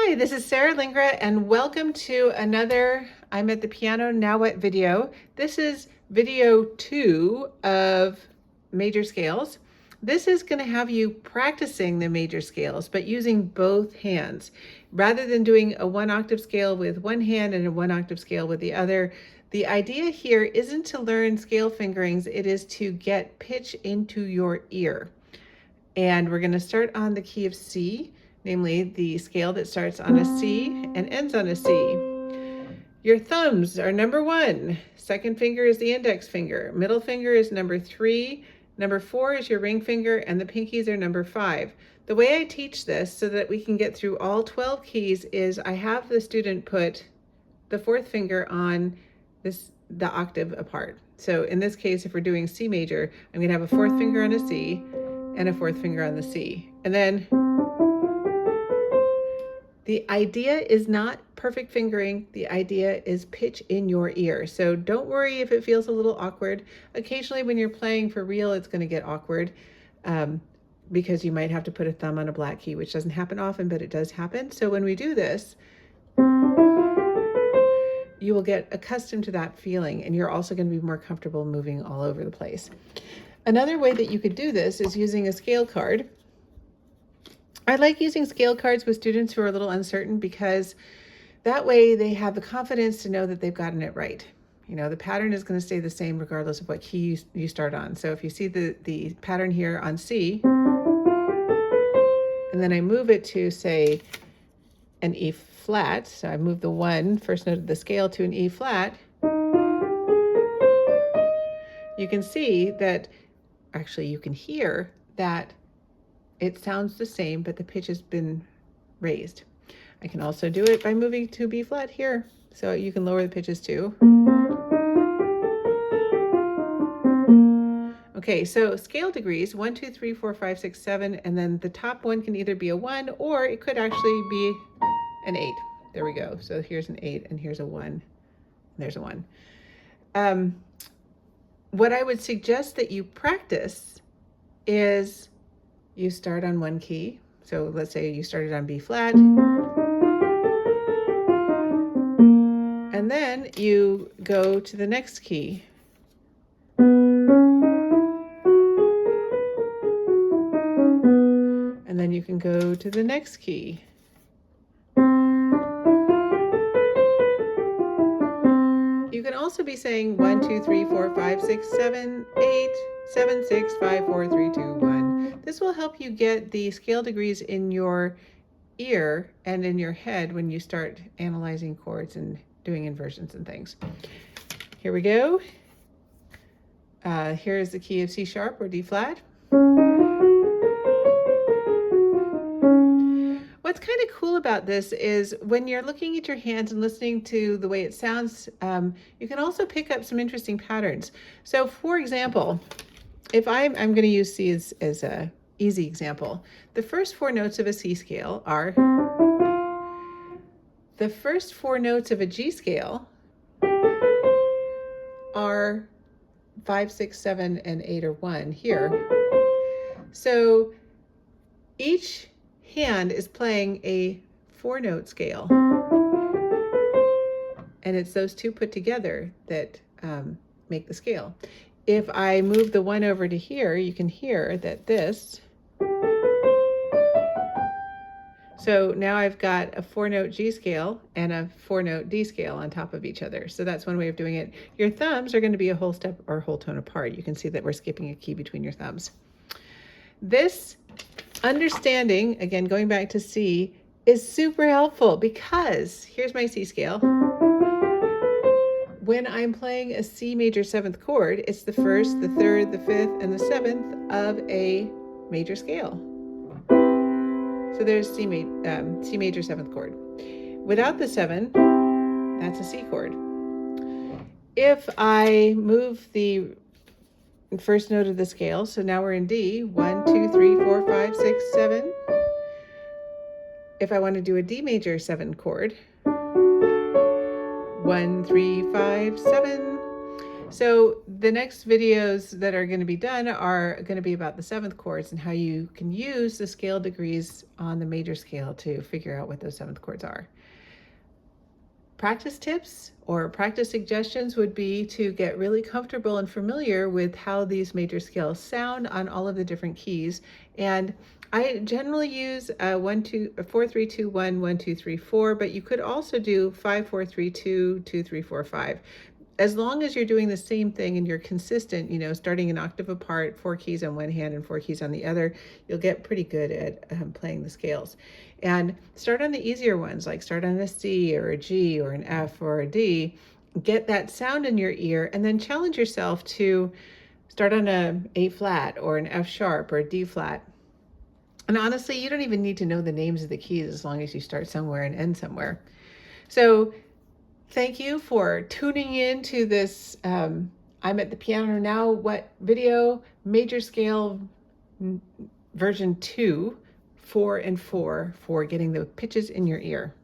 Hi, this is Sarah Lingra and welcome to another I'm at the Piano Now What video. This is video 2 of major scales. This is going to have you practicing the major scales but using both hands. Rather than doing a 1-octave scale with one hand and a 1-octave scale with the other, the idea here isn't to learn scale fingerings, it is to get pitch into your ear. And we're going to start on the key of C, namely the scale that starts on a C and ends on a C. Your thumbs are number 1. Second finger is the index finger. Middle finger is number 3. Number 4 is your ring finger, and the pinkies are number 5. The way I teach this so that we can get through all 12 keys is I have the student put the 4th finger on the octave apart. So in this case, if we're doing C major, I'm going to have a 4th finger on a C and a 4th finger on the C. And then the idea is not perfect fingering. The idea is pitch in your ear. So don't worry if it feels a little awkward. Occasionally when you're playing for real, it's going to get awkward because you might have to put a thumb on a black key, which doesn't happen often, but it does happen. So when we do this, you will get accustomed to that feeling, and you're also going to be more comfortable moving all over the place. Another way that you could do this is using a scale card. I like using scale cards with students who are a little uncertain because that way they have the confidence to know that they've gotten it right. You know, the pattern is going to stay the same regardless of what key you start on. So if you see the pattern here on C, and then I move it to, say, an E flat, so I move the first note of the scale to an E flat, you can see that, actually you can hear that it sounds the same, but the pitch has been raised. I can also do it by moving to B flat here, so you can lower the pitches too. Okay, so scale degrees, 1, 2, 3, 4, 5, 6, 7, and then the top one can either be a 1 or it could actually be an 8. There we go. So here's an 8 and here's a 1. And there's a 1. What I would suggest that you practice is you start on one key. So let's say you started on B flat. And then you go to the next key. And then you can go to the next key. You can also be saying 1, 2, 3, 4, 5, 6, 7, 8, 7, 6, 5, 4, 3, 2, 1. This will help you get the scale degrees in your ear and in your head when you start analyzing chords and doing inversions and things. Here we go. Here's the key of C sharp or D flat. What's kind of cool about this is when you're looking at your hands and listening to the way it sounds, you can also pick up some interesting patterns. So for example, if I'm going to use C as a easy example, the first 4 notes of a C scale are, the first 4 notes of a G scale are 5, 6, 7, and 8 or 1 here. So each hand is playing a 4-note scale, and it's those two put together that make the scale. If I move the 1 over to here, you can hear that this, so now I've got a 4-note G scale and a 4-note D scale on top of each other. So that's one way of doing it. Your thumbs are going to be a whole step or whole tone apart. You can see that we're skipping a key between your thumbs. This understanding, again, going back to C, is super helpful because here's my C scale. When I'm playing a C major 7th chord, it's the 1st, the 3rd, the 5th, and the 7th of a major scale. So there's C major 7th chord. Without the 7, that's a C chord. If I move the first note of the scale, so now we're in D, 1, 2, 3, 4, 5, 6, 7. If I want to do a D major 7 chord, 1, 3, 5, 7. So the next videos that are going to be done are going to be about the seventh chords and how you can use the scale degrees on the major scale to figure out what those seventh chords are. Practice tips or practice suggestions would be to get really comfortable and familiar with how these major scales sound on all of the different keys. And I generally use 1 2 4 3 2 1 1 2 3 4, but you could also do 5 4 3 2 2 3 4 5. As long as you're doing the same thing and you're consistent, you know, starting an octave apart, 4 keys on one hand and 4 keys on the other, you'll get pretty good at playing the scales. And start on the easier ones, like start on a C or a G or an F or a D. Get that sound in your ear and then challenge yourself to start on a A flat or an F sharp or a D flat. And honestly, you don't even need to know the names of the keys as long as you start somewhere and end somewhere. So thank you for tuning in to this I'm at the Piano Now What video, major scale version 2, 4 and 4 for getting the pitches in your ear.